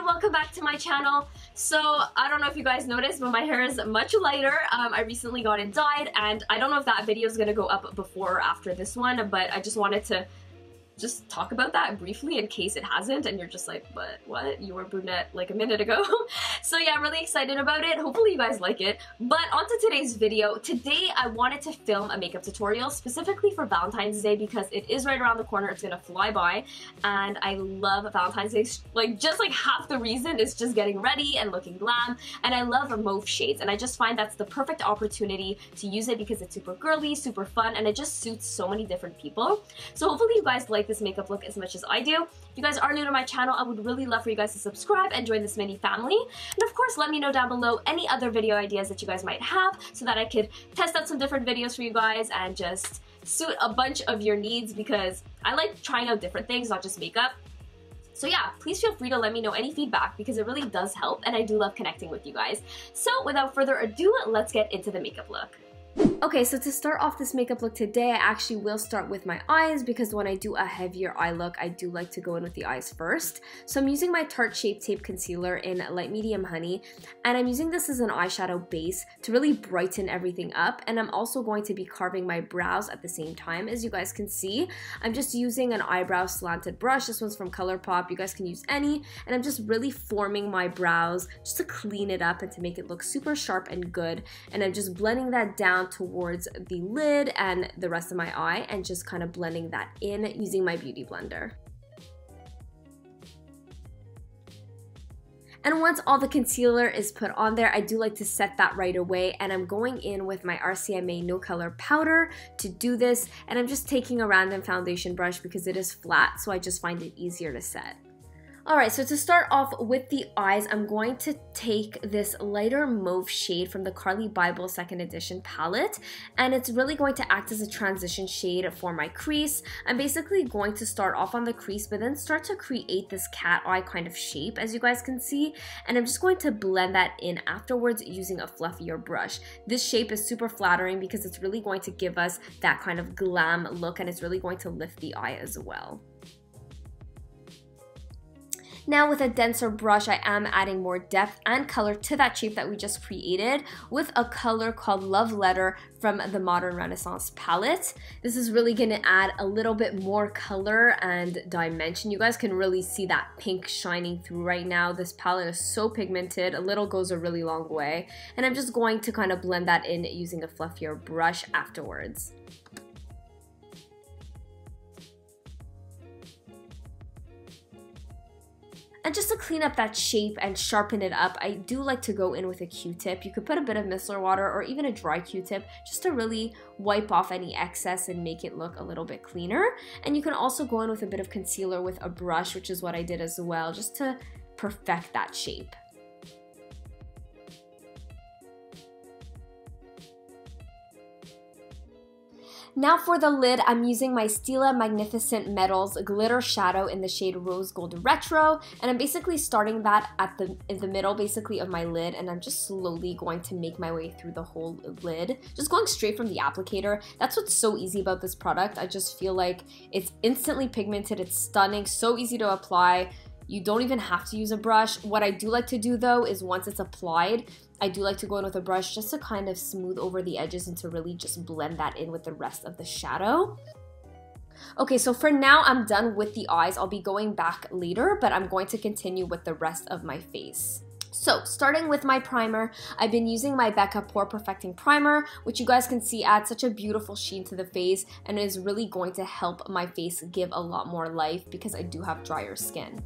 Welcome back to my channel. So I don't know if you guys noticed, but my hair is much lighter. I recently got it dyed, and I don't know if that video is gonna go up before or after this one, but I just wanted to just talk about that briefly in case it hasn't and you're just like, but what? You were brunette like a minute ago. So yeah, I'm really excited about it. Hopefully you guys like it. But on to today's video. Today I wanted to film a makeup tutorial specifically for Valentine's Day because it is right around the corner. It's gonna fly by, and I love Valentine's Day. Like, just like half the reason is just getting ready and looking glam, and I love mauve shades, and I just find that's the perfect opportunity to use it because it's super girly, super fun, and it just suits so many different people. So hopefully you guys like this makeup look as much as I do. If you guys are new to my channel, I would really love for you guys to subscribe and join this mini family. And of course, let me know down below any other video ideas that you guys might have so that I could test out some different videos for you guys and just suit a bunch of your needs, because I like trying out different things, not just makeup. So yeah, please feel free to let me know any feedback because it really does help, and I do love connecting with you guys. So without further ado, let's get into the makeup look. Okay, so to start off this makeup look today, I actually will start with my eyes because when I do a heavier eye look, I do like to go in with the eyes first. So I'm using my Tarte Shape Tape Concealer in Light Medium Honey, and I'm using this as an eyeshadow base to really brighten everything up, and I'm also going to be carving my brows at the same time. As you guys can see, I'm just using an eyebrow slanted brush. This one's from ColourPop. You guys can use any, and I'm just really forming my brows just to clean it up and to make it look super sharp and good, and I'm just blending that down towards the lid and the rest of my eye and just kind of blending that in using my beauty blender. And once all the concealer is put on there, I do like to set that right away, and I'm going in with my RCMA No Color Powder to do this, and I'm just taking a random foundation brush because it is flat, so I just find it easier to set. Alright, so to start off with the eyes, I'm going to take this lighter mauve shade from the Carli Bybel 2nd edition palette, and it's really going to act as a transition shade for my crease. I'm basically going to start off on the crease, but then start to create this cat eye kind of shape, as you guys can see, and I'm just going to blend that in afterwards using a fluffier brush. This shape is super flattering because it's really going to give us that kind of glam look, and it's really going to lift the eye as well. Now with a denser brush, I am adding more depth and color to that shape that we just created with a color called Love Letter from the Modern Renaissance palette. This is really going to add a little bit more color and dimension. You guys can really see that pink shining through right now. This palette is so pigmented. A little goes a really long way. And I'm just going to kind of blend that in using a fluffier brush afterwards. And just to clean up that shape and sharpen it up, I do like to go in with a Q-tip. You could put a bit of micellar water or even a dry Q-tip just to really wipe off any excess and make it look a little bit cleaner. And you can also go in with a bit of concealer with a brush, which is what I did as well, just to perfect that shape. Now for the lid, I'm using my STILA Magnificent Metals Glitter Shadow in the shade Rose Gold Retro, and I'm basically starting that at in the middle basically of my lid, and I'm just slowly going to make my way through the whole lid, just going straight from the applicator. That's what's so easy about this product. I just feel like it's instantly pigmented, it's stunning, so easy to apply. You don't even have to use a brush. What I do like to do though is once it's applied, I do like to go in with a brush just to kind of smooth over the edges and to really just blend that in with the rest of the shadow. Okay, so for now I'm done with the eyes. I'll be going back later, but I'm going to continue with the rest of my face. So, starting with my primer, I've been using my Becca Pore Perfecting Primer, which you guys can see adds such a beautiful sheen to the face and is really going to help my face give a lot more life because I do have drier skin.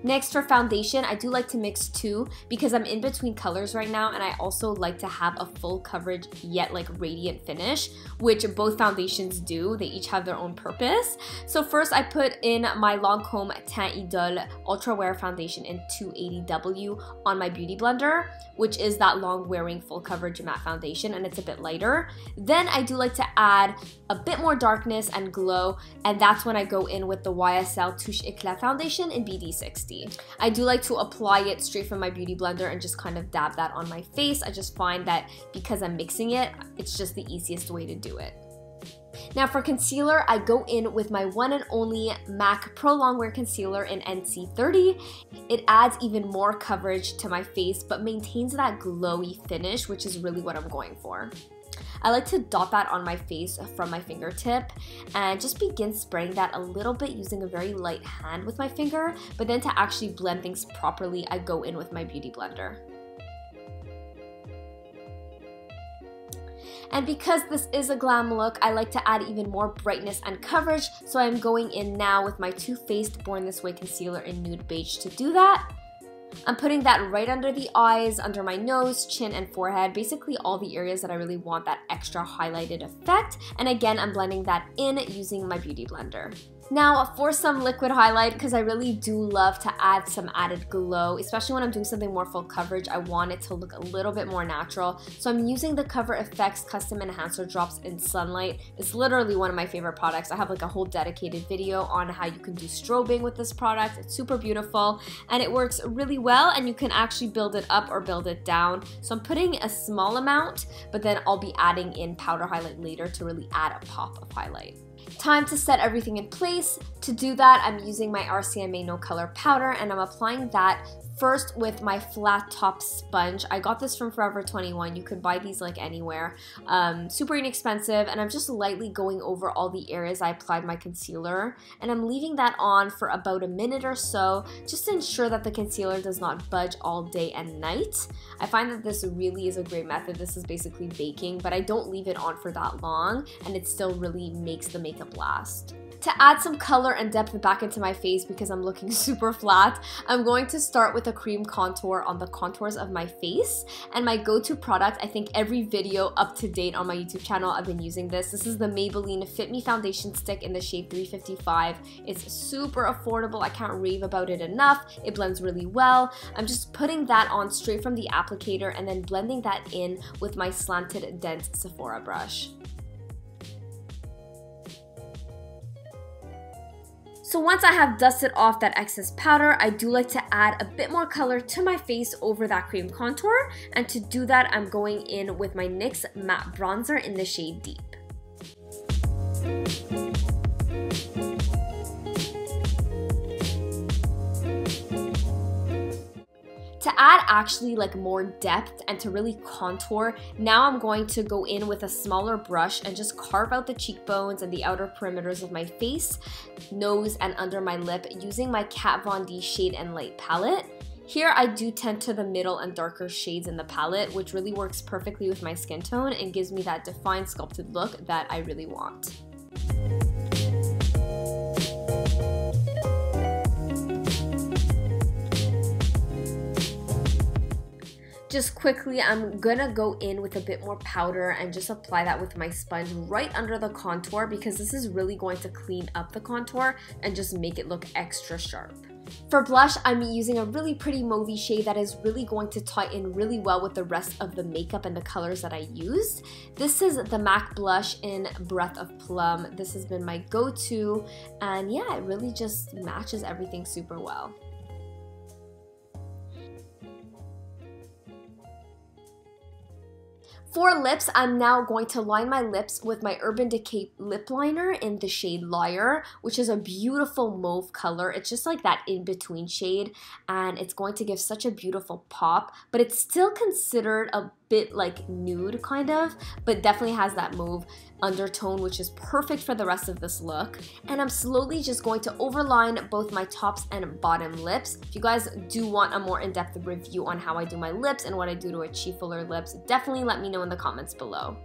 Next, for foundation, I do like to mix two because I'm in between colors right now, and I also like to have a full coverage yet like radiant finish, which both foundations do. They each have their own purpose. So first I put in my Lancome Teint Idole Ultra Wear Foundation in 280W on my Beauty Blender, which is that long wearing full coverage matte foundation, and it's a bit lighter. Then I do like to add a bit more darkness and glow, and that's when I go in with the YSL Touche Eclat Foundation in BD60. I do like to apply it straight from my Beauty Blender and just kind of dab that on my face. I just find that because I'm mixing it, it's just the easiest way to do it. Now for concealer, I go in with my one and only MAC Pro Longwear Concealer in NC30. It adds even more coverage to my face but maintains that glowy finish, which is really what I'm going for. I like to dot that on my face from my fingertip and just begin spraying that a little bit using a very light hand with my finger, but then to actually blend things properly, I go in with my Beauty Blender. And because this is a glam look, I like to add even more brightness and coverage, so I'm going in now with my Too Faced Born This Way Concealer in Nude Beige to do that. I'm putting that right under the eyes, under my nose, chin, and forehead, basically all the areas that I really want that extra highlighted effect. And again, I'm blending that in using my Beauty Blender. Now for some liquid highlight, because I really do love to add some added glow, especially when I'm doing something more full coverage. I want it to look a little bit more natural. So I'm using the Cover FX Custom Enhancer Drops in Sunlight. It's literally one of my favorite products. I have like a whole dedicated video on how you can do strobing with this product. It's super beautiful and it works really well, and you can actually build it up or build it down. So I'm putting a small amount, but then I'll be adding in powder highlight later to really add a pop of highlight. Time to set everything in place. To do that, I'm using my RCMA No Color Powder, and I'm applying that first with my flat top sponge. I got this from Forever 21. You could buy these like anywhere. Super inexpensive, and I'm just lightly going over all the areas I applied my concealer, and I'm leaving that on for about a minute or so just to ensure that the concealer does not budge all day and night. I find that this really is a great method. This is basically baking, but I don't leave it on for that long, and it still really makes the makeup last. To add some color and depth back into my face because I'm looking super flat, I'm going to start with a cream contour on the contours of my face. And my go-to product, I think every video up to date on my YouTube channel, I've been using this. This is the Maybelline Fit Me Foundation Stick in the shade 355. It's super affordable. I can't rave about it enough. It blends really well. I'm just putting that on straight from the applicator and then blending that in with my slanted dense Sephora brush. So once I have dusted off that excess powder, I do like to add a bit more color to my face over that cream contour, and to do that, I'm going in with my NYX Matte Bronzer in the shade Deep. To add actually like more depth and to really contour, now I'm going to go in with a smaller brush and just carve out the cheekbones and the outer perimeters of my face, nose, and under my lip using my Kat Von D Shade and Light palette. Here I do tend to the middle and darker shades in the palette, which really works perfectly with my skin tone and gives me that defined sculpted look that I really want. Just quickly, I'm gonna go in with a bit more powder and just apply that with my sponge right under the contour because this is really going to clean up the contour and just make it look extra sharp. For blush, I'm using a really pretty mauve shade that is really going to tie in really well with the rest of the makeup and the colors that I used. This is the MAC blush in Breath of Plum. This has been my go-to, and yeah, it really just matches everything super well. For lips, I'm now going to line my lips with my Urban Decay lip liner in the shade Liar, which is a beautiful mauve color. It's just like that in-between shade, and it's going to give such a beautiful pop, but it's still considered a bit like nude kind of, but definitely has that mauve undertone, which is perfect for the rest of this look. And I'm slowly just going to overline both my tops and bottom lips. If you guys do want a more in-depth review on how I do my lips and what I do to achieve fuller lips, definitely let me know in the comments below.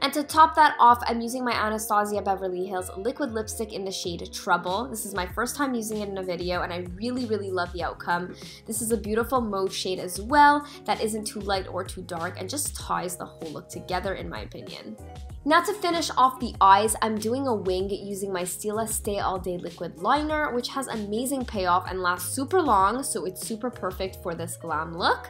And to top that off, I'm using my Anastasia Beverly Hills liquid lipstick in the shade Trouble. This is my first time using it in a video, and I really, really love the outcome. This is a beautiful mauve shade as well that isn't too light or too dark and just ties the whole look together in my opinion. Now to finish off the eyes, I'm doing a wing using my STILA Stay All Day liquid liner, which has amazing payoff and lasts super long, so it's super perfect for this glam look.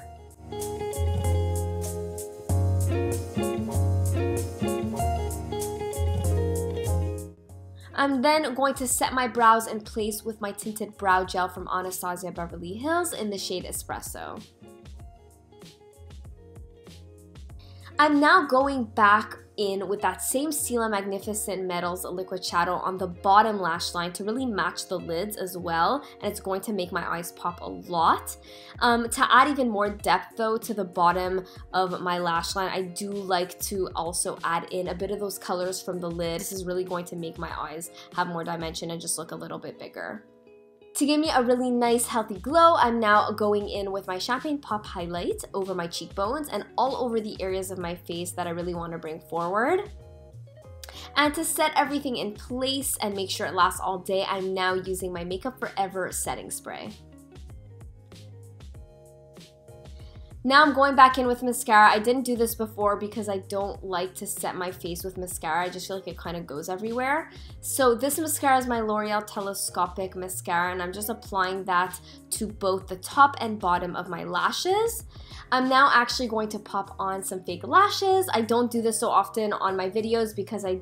I'm then going to set my brows in place with my tinted brow gel from Anastasia Beverly Hills in the shade Espresso. I'm now going back in with that same Stila Magnificent Metals liquid shadow on the bottom lash line to really match the lids as well, and it's going to make my eyes pop a lot. To add even more depth though to the bottom of my lash line, I do like to also add in a bit of those colors from the lid. This is really going to make my eyes have more dimension and just look a little bit bigger. To give me a really nice healthy glow, I'm now going in with my Champagne Pop highlight over my cheekbones and all over the areas of my face that I really want to bring forward. And to set everything in place and make sure it lasts all day, I'm now using my Makeup Forever setting spray. Now I'm going back in with mascara. I didn't do this before because I don't like to set my face with mascara. I just feel like it kind of goes everywhere. So this mascara is my L'Oreal Telescopic Mascara, and I'm just applying that to both the top and bottom of my lashes. I'm now actually going to pop on some fake lashes. I don't do this so often on my videos because I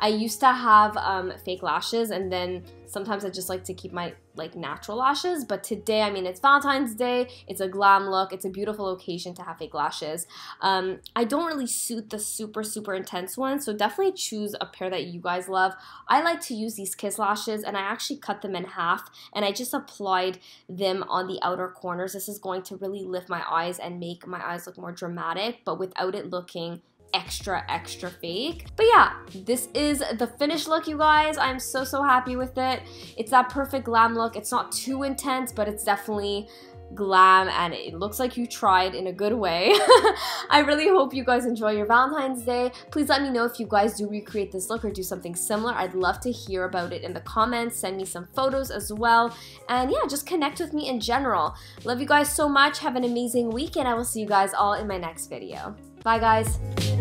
used to have fake lashes, and then sometimes I just like to keep my natural lashes, but today, I mean, it's Valentine's Day, it's a glam look, it's a beautiful occasion to have fake lashes. I don't really suit the super intense ones, so definitely choose a pair that you guys love. I like to use these Kiss lashes, and I actually cut them in half, and I just applied them on the outer corners. This is going to really lift my eyes and make my eyes look more dramatic, but without it looking extra fake. But yeah, this is the finished look, you guys. I'm so happy with it. It's that perfect glam look. It's not too intense, but it's definitely glam, and it looks like you tried in a good way. I really hope you guys enjoy your Valentine's Day. Please let me know if you guys do recreate this look or do something similar. I'd love to hear about it in the comments. Send me some photos as well, and yeah, just connect with me in general. Love you guys so much. Have an amazing week, and I will see you guys all in my next video. Bye guys.